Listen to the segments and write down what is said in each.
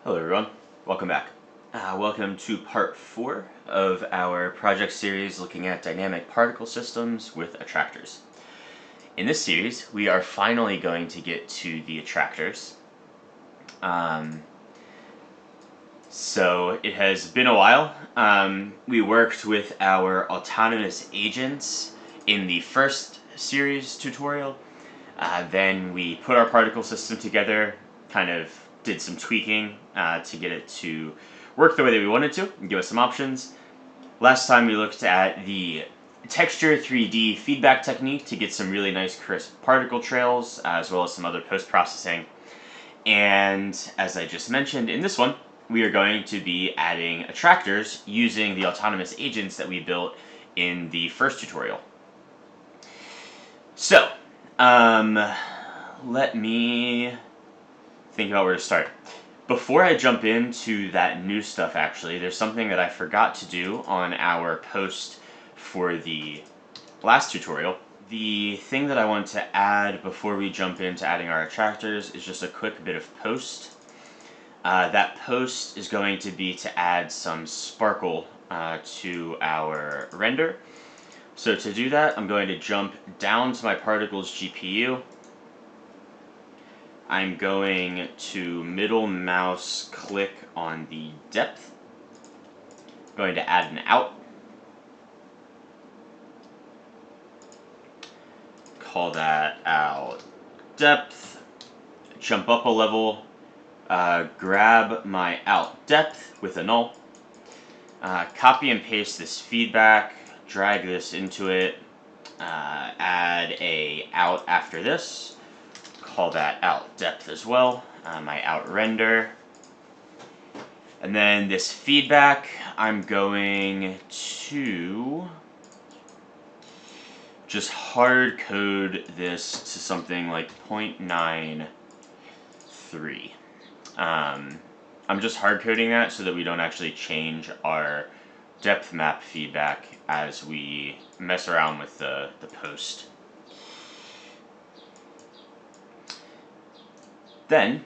Hello everyone, welcome back. Welcome to part 4 of our project series looking at dynamic particle systems with attractors. In this series, we are finally going to get to the attractors. So it has been a while. We worked with our autonomous agents in the first series tutorial. Then we put our particle system together, kind of did some tweaking to get it to work the way that we wanted to and give us some options. Last time we looked at the texture 3D feedback technique to get some really nice crisp particle trails, as well as some other post-processing. And as I just mentioned, in this one, we are going to be adding attractors using the autonomous agents that we built in the first tutorial. So, let me think about where to start. Before I jump into that new stuff, actually, there's something that I forgot to do on our post for the last tutorial. The thing that I want to add before we jump into adding our attractors is just a quick bit of post. That post is going to be to add some sparkle to our render. So to do that, I'm going to jump down to my particles GPU. I'm going to middle mouse click on the depth. I'm going to add an out. Call that out depth. Jump up a level. Grab my out depth with a null. Copy and paste this feedback. Drag this into it. Add a out after this. Call that out depth as well, my out render. And then this feedback, I'm going to just hard code this to something like 0.93. I'm just hard coding that so that we don't actually change our depth map feedback as we mess around with the post. Then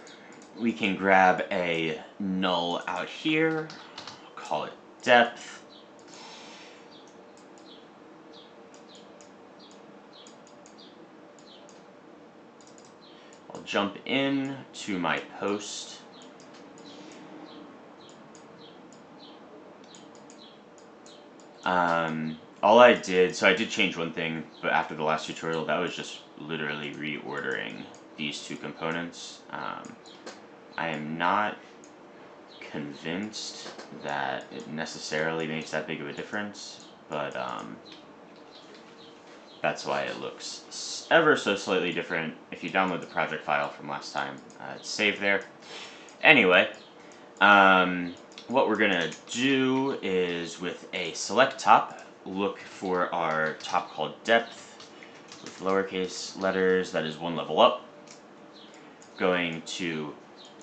we can grab a null out here, call it depth. I'll jump in to my post. All I did, so I did change one thing, but after the last tutorial, that was just literally reordering these two components. I am not convinced that it necessarily makes that big of a difference, but that's why it looks ever so slightly different. If you download the project file from last time, it's saved there. Anyway, what we're gonna do is with a select top, look for our top called depth with lowercase letters, that is one level up. Going to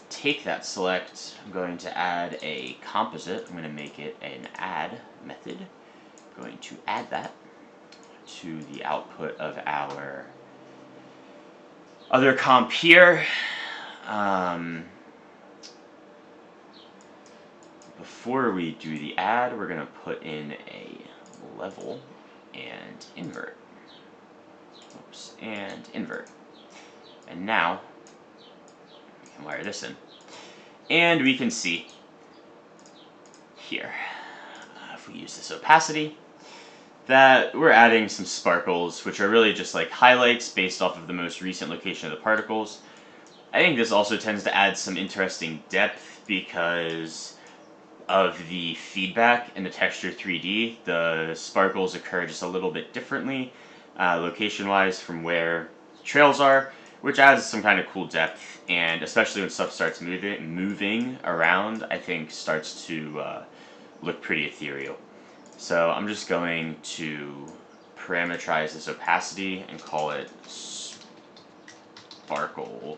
take that select, I'm going to add a composite, I'm going to make it an add method. I'm going to add that to the output of our other comp here. Before we do the add, we're going to put in a level and invert. Oops, and invert. And now we can wire this in. And we can see here, if we use this opacity, that we're adding some sparkles, which are really just like highlights based off of the most recent location of the particles. I think this also tends to add some interesting depth because of the feedback in the texture 3D. The sparkles occur just a little bit differently, location-wise, from where trails are, which adds some kind of cool depth, and especially when stuff starts moving around, I think starts to look pretty ethereal. So I'm just going to parameterize this opacity and call it sparkle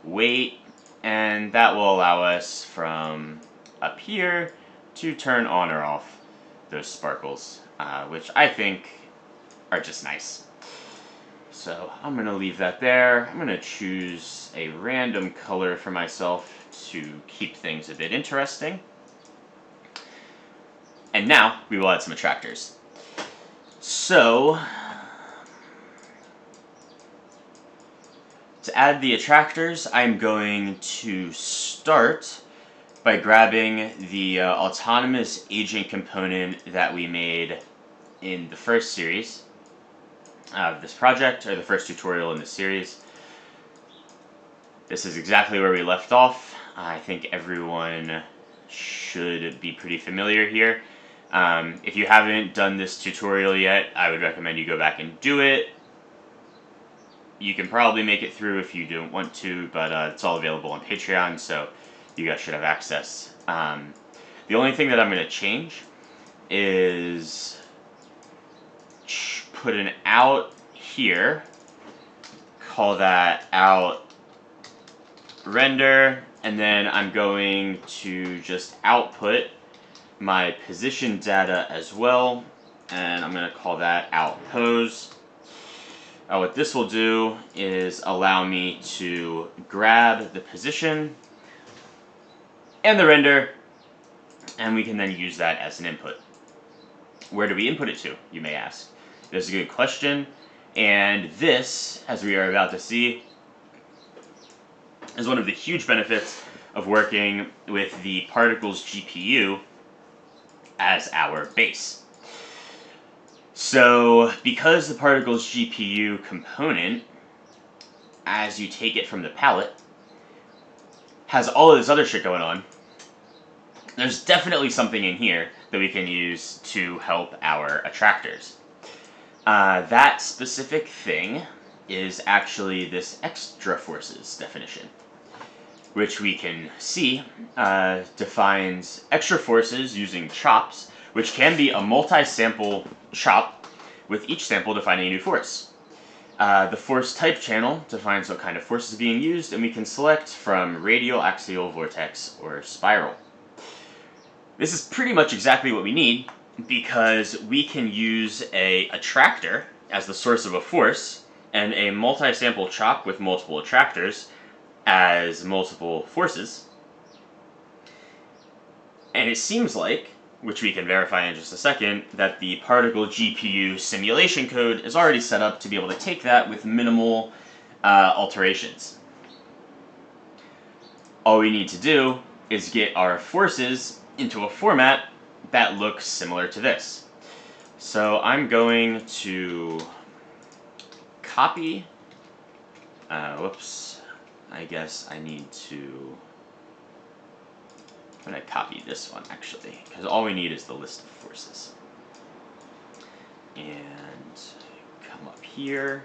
weight, and that will allow us from up here to turn on or off those sparkles, which I think are just nice. So I'm going to leave that there. I'm going to choose a random color for myself to keep things a bit interesting. And now we will add some attractors. So to add the attractors, I'm going to start by grabbing the autonomous agent component that we made in the first series of this project, or the first tutorial in this series. This is exactly where we left off. I think everyone should be pretty familiar here. If you haven't done this tutorial yet, I would recommend you go back and do it. You can probably make it through if you don't want to, but it's all available on Patreon, so you guys should have access. The only thing that I'm going to change is put an out here, call that out render, and then I'm going to just output my position data as well, and I'm going to call that out pose. What this will do is allow me to grab the position and the render, and we can then use that as an input. Where do we input it to, you may ask? This is a good question, and this, as we are about to see, is one of the huge benefits of working with the particles GPU as our base. So because the particles GPU component, as you take it from the palette, has all of this other shit going on, there's definitely something in here that we can use to help our attractors. That specific thing is actually this extra forces definition, which we can see defines extra forces using chops, which can be a multi-sample chop with each sample defining a new force. The force type channel defines what kind of force is being used, and we can select from radial, axial, vortex, or spiral. This is pretty much exactly what we need, because we can use a attractor as the source of a force, and a multi-sample chop with multiple attractors as multiple forces. And it seems like, which we can verify in just a second, that the particle GPU simulation code is already set up to be able to take that with minimal alterations. All we need to do is get our forces into a format that looks similar to this. So I'm going to copy, I guess I need to, I'm going to copy this one actually, because all we need is the list of forces. And come up here.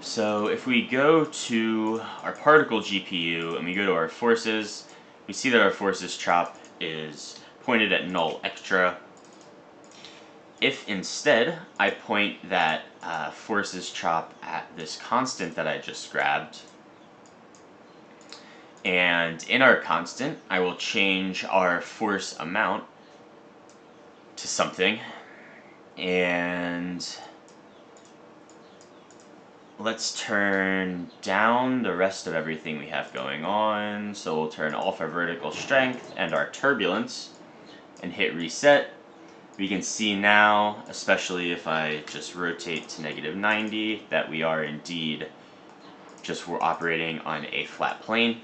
So if we go to our particle GPU and we go to our forces, we see that our forces chop is pointed at null extra. If instead I point that forces chop at this constant that I just grabbed, and in our constant I will change our force amount to something, and let's turn down the rest of everything we have going on. So we'll turn off our vertical strength and our turbulence and hit reset. We can see now, especially if I just rotate to -90, that we are indeed we're operating on a flat plane.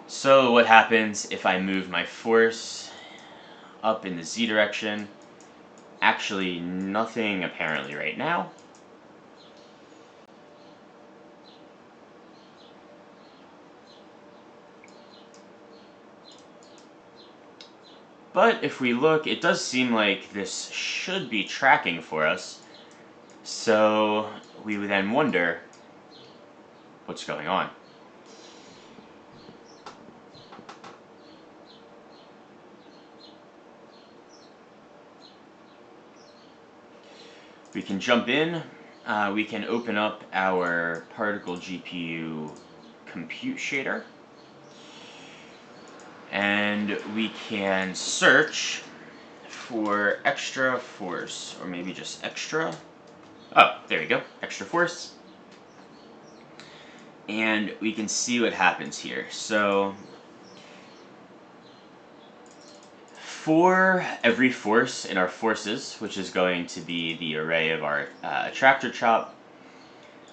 So what happens if I move my force up in the Z direction? Actually, nothing apparently right now. But if we look, it does seem like this should be tracking for us. So we would then wonder what's going on. We can jump in, we can open up our particle GPU compute shader, and we can search for extra force, or maybe just extra. Oh, there we go, extra force. And we can see what happens here. So for every force in our forces, which is going to be the array of our attractor chop,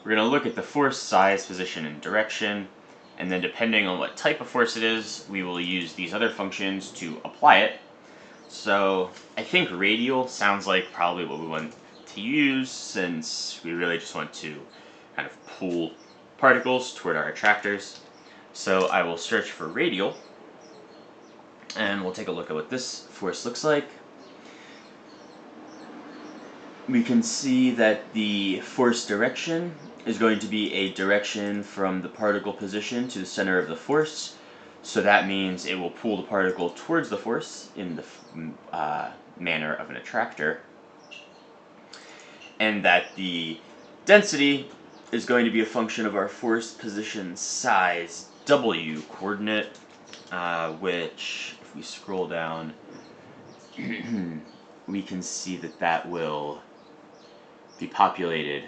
we're going to look at the force, size, position, and direction, and then depending on what type of force it is, we will use these other functions to apply it. So I think radial sounds like probably what we want to use, since we really just want to kind of pull particles toward our attractors. So I will search for radial, and we'll take a look at what this force looks like. We can see that the force direction is going to be a direction from the particle position to the center of the force. So that means it will pull the particle towards the force in the manner of an attractor. And that the density is going to be a function of our force, position, size, W coordinate, which, if we scroll down, we can see that that will be populated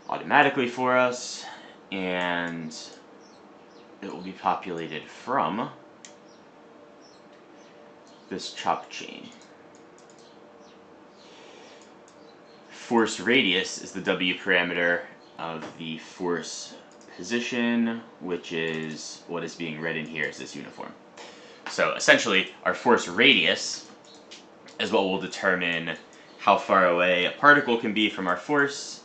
automatically for us, and it will be populated from this chop chain. Force radius is the W parameter of the force position, which is what is being read in here as this uniform. So essentially, our force radius is what will determine how far away a particle can be from our force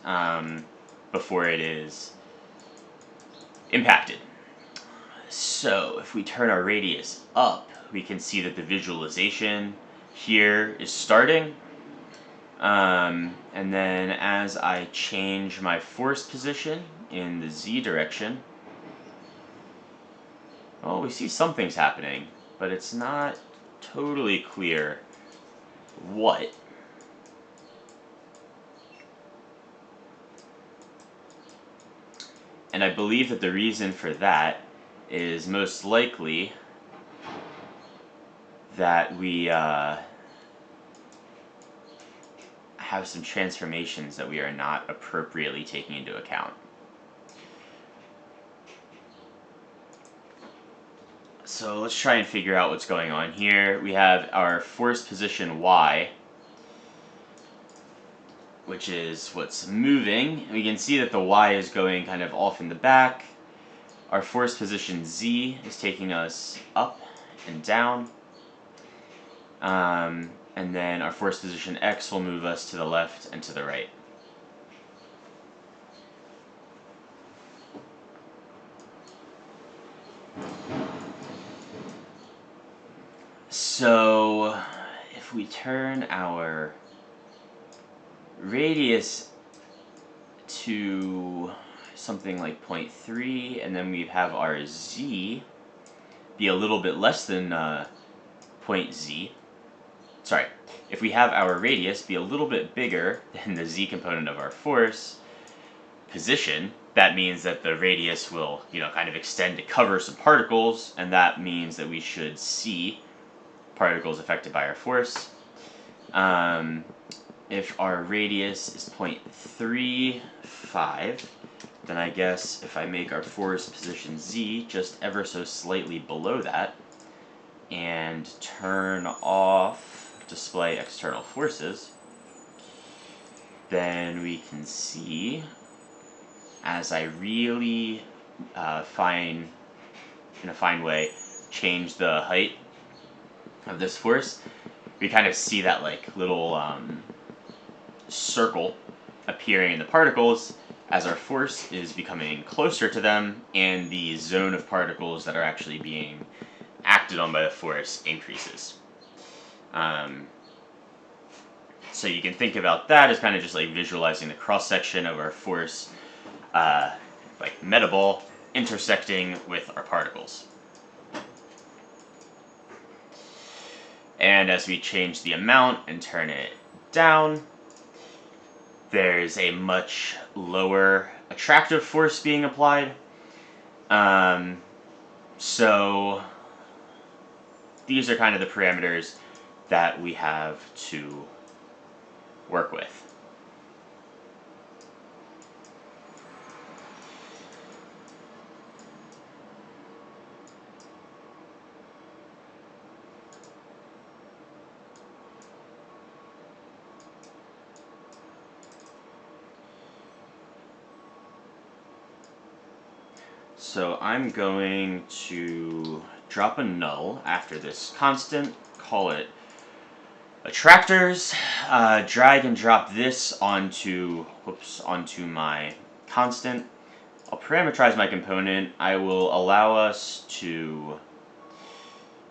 before it is impacted. So if we turn our radius up, we can see that the visualization here is starting. And then as I change my force position in the Z direction, well, we see something's happening, but it's not totally clear what. And I believe that the reason for that is most likely that we have some transformations that we are not appropriately taking into account. So let's try and figure out what's going on here. We have our force position Y, which is what's moving. And we can see that the Y is going kind of off in the back. Our force position Z is taking us up and down. And then our force position X will move us to the left and to the right. So if we turn our radius to something like 0.3, and then we have our Z be a little bit less than point Z. Sorry, if we have our radius be a little bit bigger than the Z component of our force position, that means that the radius will, kind of extend to cover some particles, and that means that we should see particles affected by our force. If our radius is 0.35, then I guess if I make our force position Z just ever so slightly below that, and turn off display external forces, then we can see, as I really in a fine way change the height of this force, we kind of see that like little circle appearing in the particles as our force is becoming closer to them, and the zone of particles that are actually being acted on by the force increases. So you can think about that as kind of just like visualizing the cross section of our force, like metaball intersecting with our particles. And as we change the amount and turn it down, there's a much lower attractive force being applied. So these are kind of the parameters that we have to work with. So I'm going to drop a null after this constant, call it Attractors, drag and drop this onto my constant. I'll parameterize my component. I will allow us to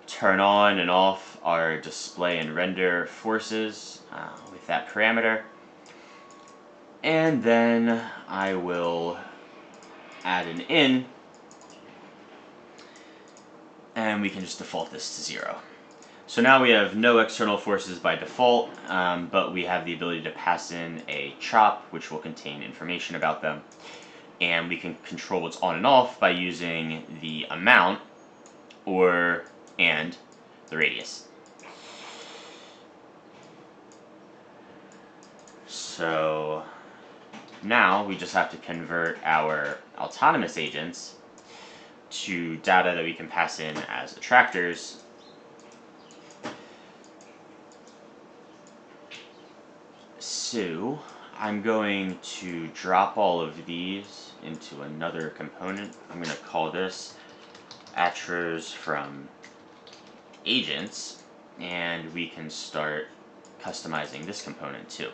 turn on and off our display and render forces with that parameter. And then I will add an in, and we can just default this to 0. So now we have no external forces by default, but we have the ability to pass in a chop, which will contain information about them. And we can control what's on and off by using the amount and the radius. So now we just have to convert our autonomous agents to data that we can pass in as attractors. So I'm going to drop all of these into another component. I'm going to call this attractors from agents, and we can start customizing this component too.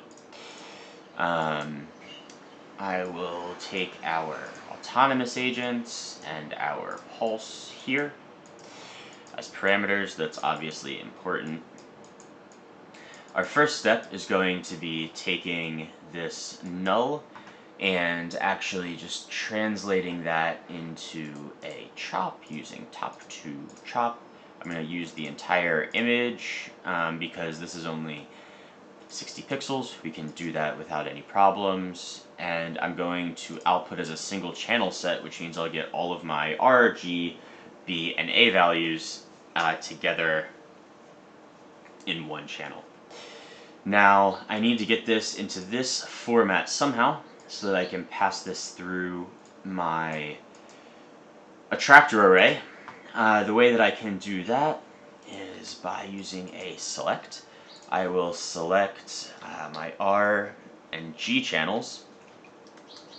I will take our autonomous agents and our pulse here as parameters. That's obviously important. Our first step is going to be taking this null and actually just translating that into a chop using top2 chop. I'm going to use the entire image because this is only 60 pixels. We can do that without any problems. And I'm going to output as a single channel set, which means I'll get all of my R, G, B, and A values together in one channel. Now, I need to get this into this format somehow so that I can pass this through my attractor array. The way that I can do that is by using a select. I will select my R and G channels.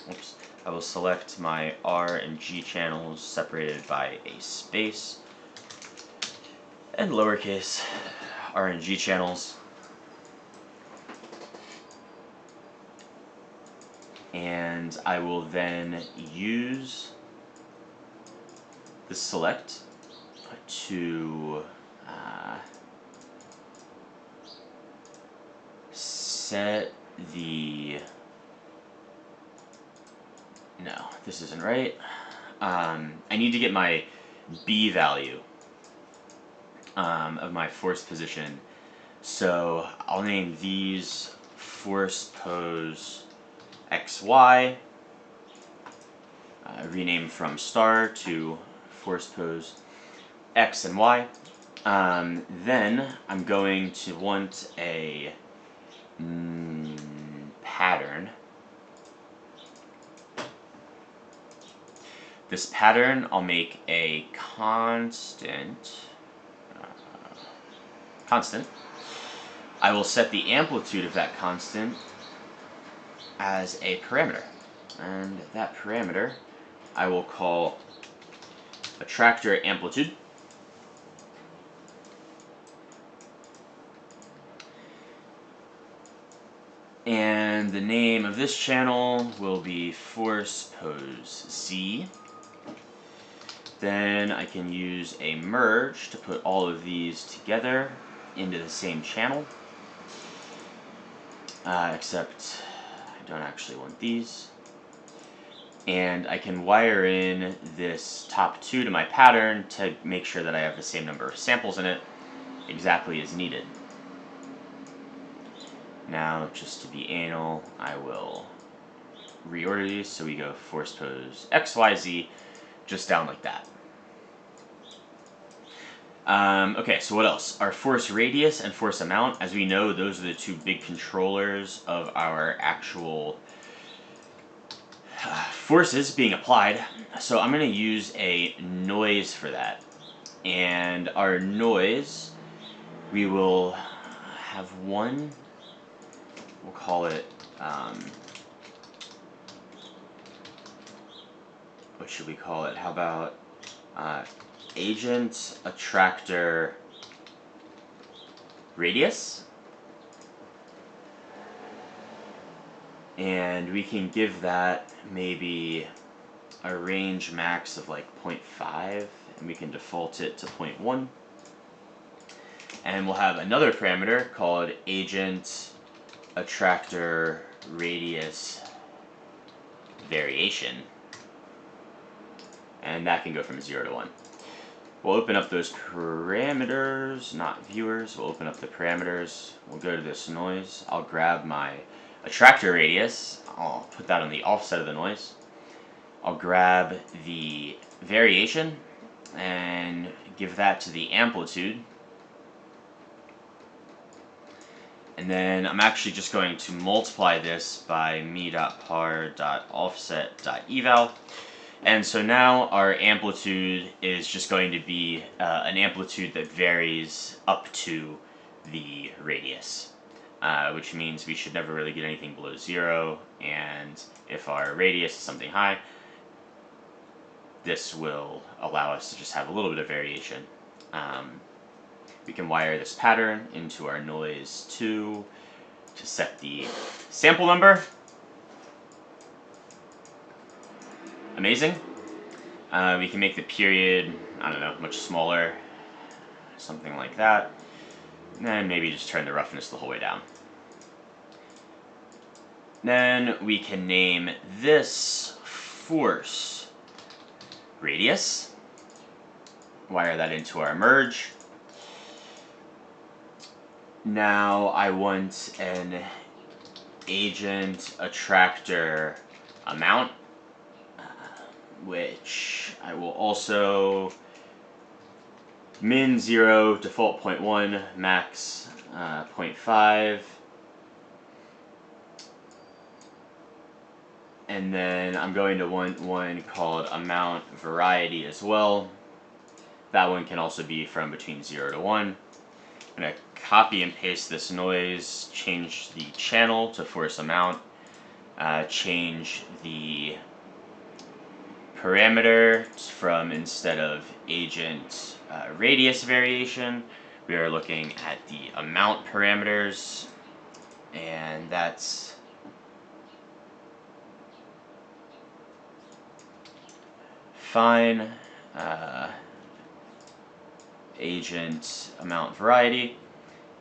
Oops. I will select my R and G channels separated by a space, and lowercase R and G channels. And I will then use the select to set the... No, this isn't right. I need to get my B value of my force position. So I'll name these force pose XY, rename from star to force pose X and Y. Then I'm going to want a pattern. This pattern I'll make a constant. I will set the amplitude of that constant as a parameter, and that parameter I will call attractor amplitude. And the name of this channel will be force pose Z. Then I can use a merge to put all of these together into the same channel, except I don't actually want these. And I can wire in this top 2 to my pattern to make sure that I have the same number of samples in it exactly as needed. Now, just to be anal, I will reorder these so we go force pose XYZ just down like that. Okay, so what else? Our force radius and force amount. As we know, those are the two big controllers of our actual forces being applied. So I'm going to use a noise for that. And our noise, we will have one, we'll call it, what should we call it? How about agent attractor radius? And we can give that maybe a range max of like 0.5, and we can default it to 0.1. And we'll have another parameter called agent attractor radius variation. And that can go from 0 to 1. We'll open up those parameters, not viewers. We'll open up the parameters. We'll go to this noise. I'll grab my attractor radius. I'll put that on the offset of the noise. I'll grab the variation and give that to the amplitude. And then I'm actually just going to multiply this by me.par.offset.eval. And so now our amplitude is just going to be an amplitude that varies up to the radius, which means we should never really get anything below 0. And if our radius is something high, this will allow us to just have a little bit of variation. We can wire this pattern into our noise 2 to set the sample number. Amazing. We can make the period, I don't know, much smaller, something like that. And then maybe just turn the roughness the whole way down. Then we can name this force radius. Wire that into our merge. Now I want an agent attractor amount, which I will also min 0, default 0.1, max 0.5. And then I'm going to want one called amount variety as well. That one can also be from between 0 to 1. I'm going to copy and paste this noise, change the channel to force amount, change the parameter from, instead of agent radius variation, we are looking at the amount parameters, and that's fine. Agent amount variety,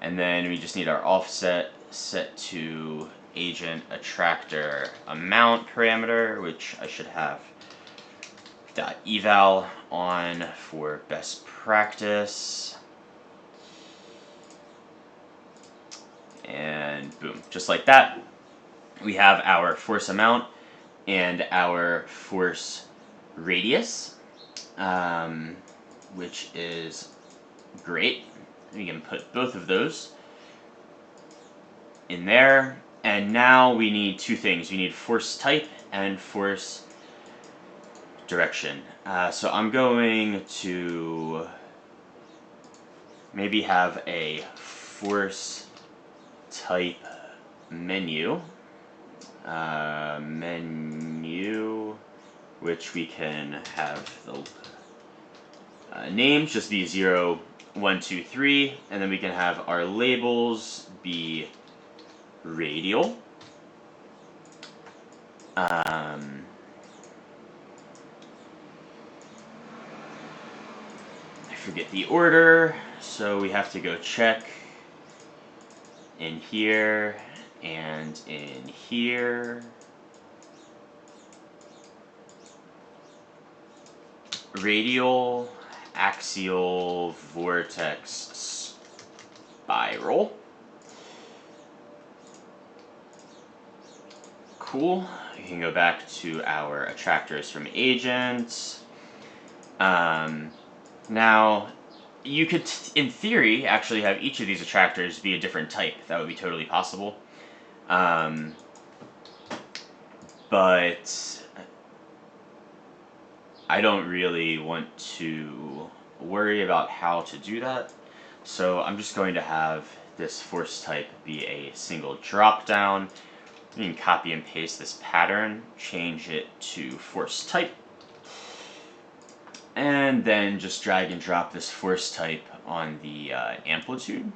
and then we just need our offset set to agent attractor amount parameter, which I should have .eval on for best practice, and boom, just like that, we have our force amount and our force radius, which is great. We can put both of those in there, and now we need two things. We need force type and force direction. So I'm going to maybe have a force type menu, which we can have the names just be 0, 1, 2, 3, and then we can have our labels be radial. I forget the order, so we have to go check in here and in here. Radial, axial, vortex, spiral. Cool. We can go back to our attractors from agents. Now, you could, in theory, actually have each of these attractors be a different type. That would be totally possible. But I don't really want to worry about how to do that. So I'm just going to have this force type be a single drop down. You can copy and paste this pattern, change it to force type, and then just drag and drop this force type on the amplitude.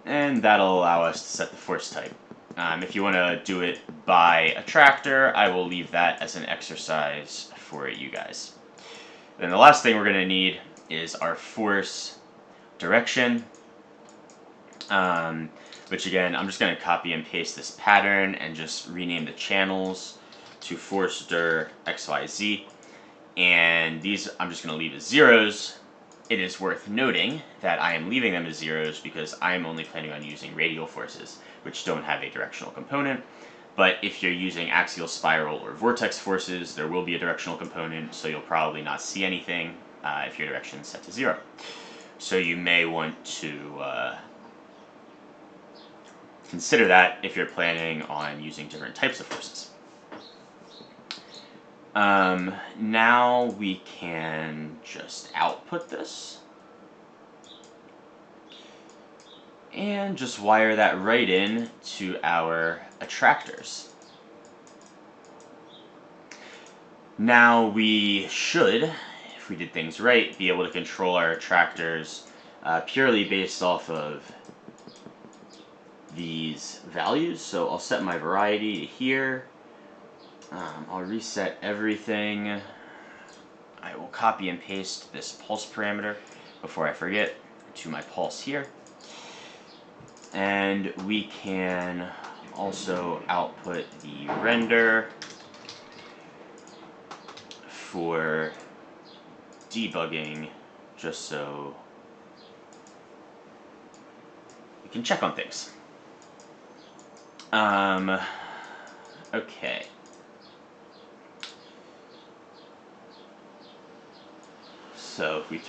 And that'll allow us to set the force type. If you want to do it by attractor, I will leave that as an exercise for you guys. Then the last thing we're going to need is our force direction, which again, I'm just going to copy and paste this pattern and just rename the channels to force dir XYZ. And these I'm just going to leave as zeros. It is worth noting that I am leaving them as zeros because I am only planning on using radial forces, which don't have a directional component. But if you're using axial, spiral, or vortex forces, there will be a directional component, so you'll probably not see anything if your direction is set to 0. So you may want to consider that if you're planning on using different types of forces. Now we can just output this and just wire that right in to our attractors. Now we should, if we did things right, be able to control our attractors purely based off of these values. So I'll set my variety to here. I'll reset everything. I will copy and paste this pulse parameter before I forget to my pulse here. And we can also output the render for debugging, just so we can check on things. Okay. So if we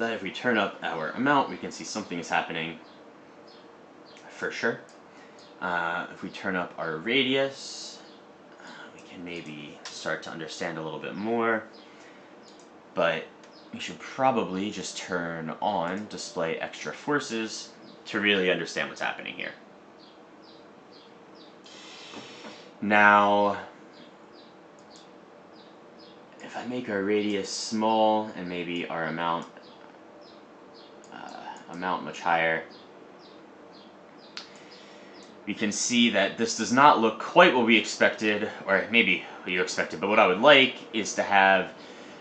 if we turn up our amount, we can see something is happening for sure. If we turn up our radius, we can maybe start to understand a little bit more. But we should probably just turn on display extra forces to really understand what's happening here. Now, if I make our radius small and maybe our amount much higher, we can see that this does not look quite what we expected, or maybe what you expected, but what I would like is to have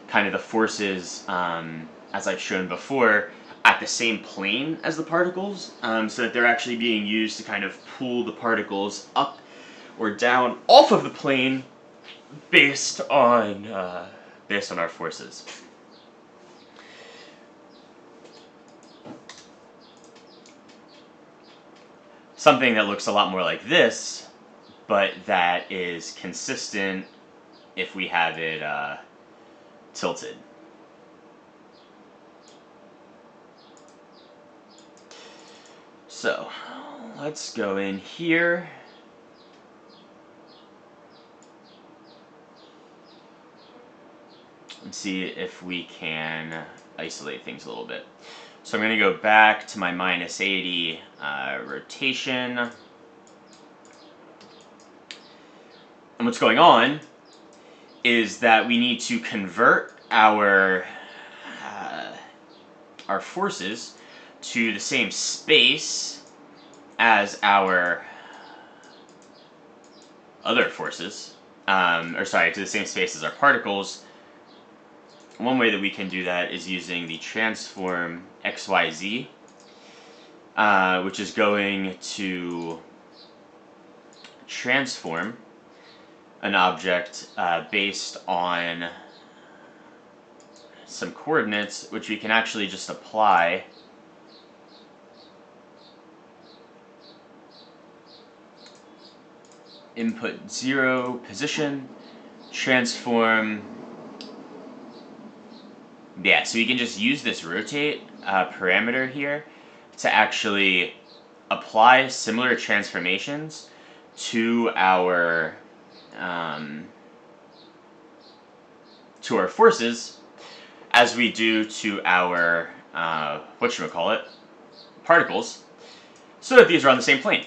kind of the forces, as I've shown before, at the same plane as the particles, so that they're actually being used to kind of pull the particles up or down off of the plane based on our forces. Something that looks a lot more like this, but that is consistent if we have it tilted. So let's go in here. And see if we can isolate things a little bit. So I'm going to go back to my minus 80 rotation. And what's going on is that we need to convert our forces to the same space as our other forces, to the same space as our particles. One way that we can do that is using the transform XYZ, which is going to transform an object based on some coordinates, which we can actually just apply input 0 position, transform Yeah, so we can just use this rotate parameter here to actually apply similar transformations to our forces as we do to our whatchamacallit, particles, so that these are on the same plane.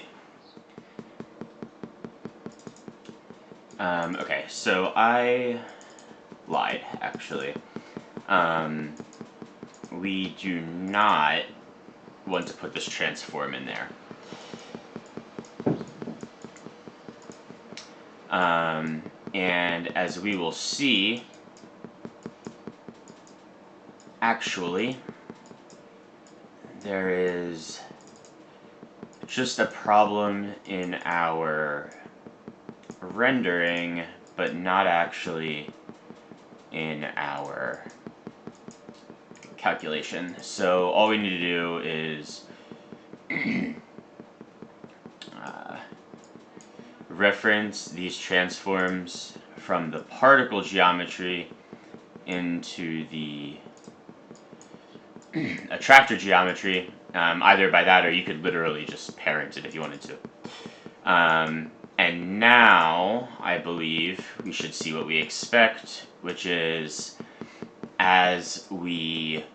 Okay, so I lied, actually. We do not want to put this transform in there. And as we will see, actually, there is just a problem in our rendering, but not actually in our calculation. So all we need to do is reference these transforms from the particle geometry into the attractor geometry, either by that or you could literally just parent it if you wanted to. And now, I believe, we should see what we expect, which is as we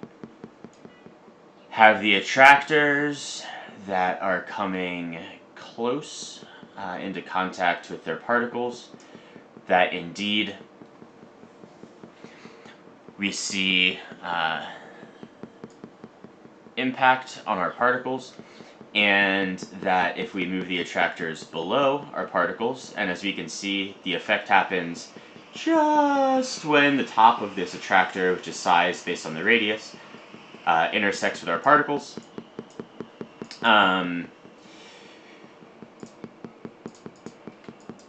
have the attractors that are coming close into contact with their particles, that indeed we see impact on our particles, and that if we move the attractors below our particles, and as we can see, the effect happens just when the top of this attractor, which is sized based on the radius, intersects with our particles.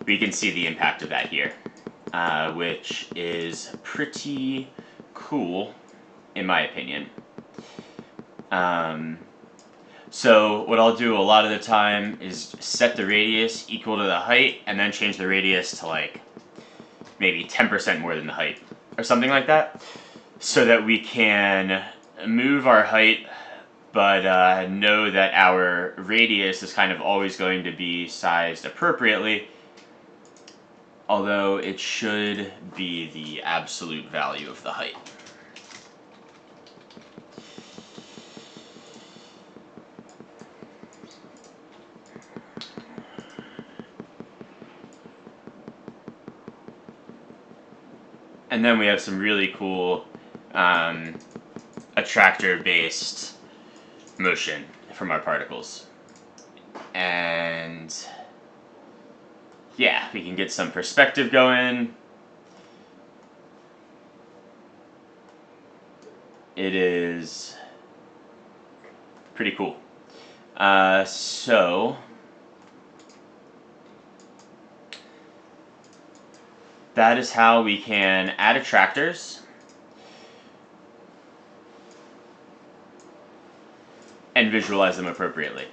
We can see the impact of that here, which is pretty cool, in my opinion. So what I'll do a lot of the time is set the radius equal to the height, and then change the radius to like maybe 10% more than the height, or something like that, so that we can move our height, but know that our radius is kind of always going to be sized appropriately, although it should be the absolute value of the height. And then we have some really cool attractor-based motion from our particles. And yeah, we can get some perspective going. It is pretty cool. So that is how we can add attractors and visualize them appropriately.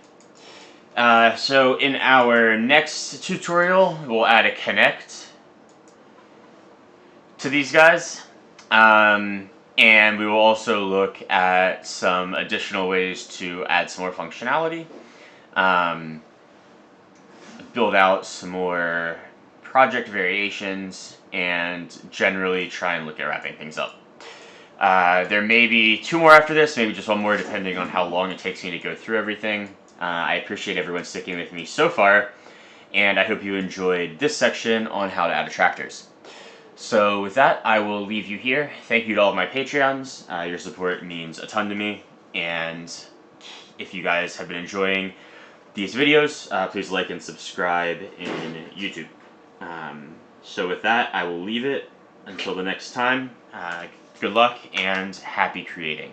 So in our next tutorial, we'll add a connect to these guys. And we will also look at some additional ways to add some more functionality. Build out some more project variations, and generally try and look at wrapping things up. There may be 2 more after this, maybe just 1 more, depending on how long it takes me to go through everything. I appreciate everyone sticking with me so far, and I hope you enjoyed this section on how to add attractors. So with that, I will leave you here. Thank you to all of my Patreons. Your support means a ton to me, and if you guys have been enjoying these videos, please like and subscribe in YouTube. So with that, I will leave it until the next time. Good luck and happy creating.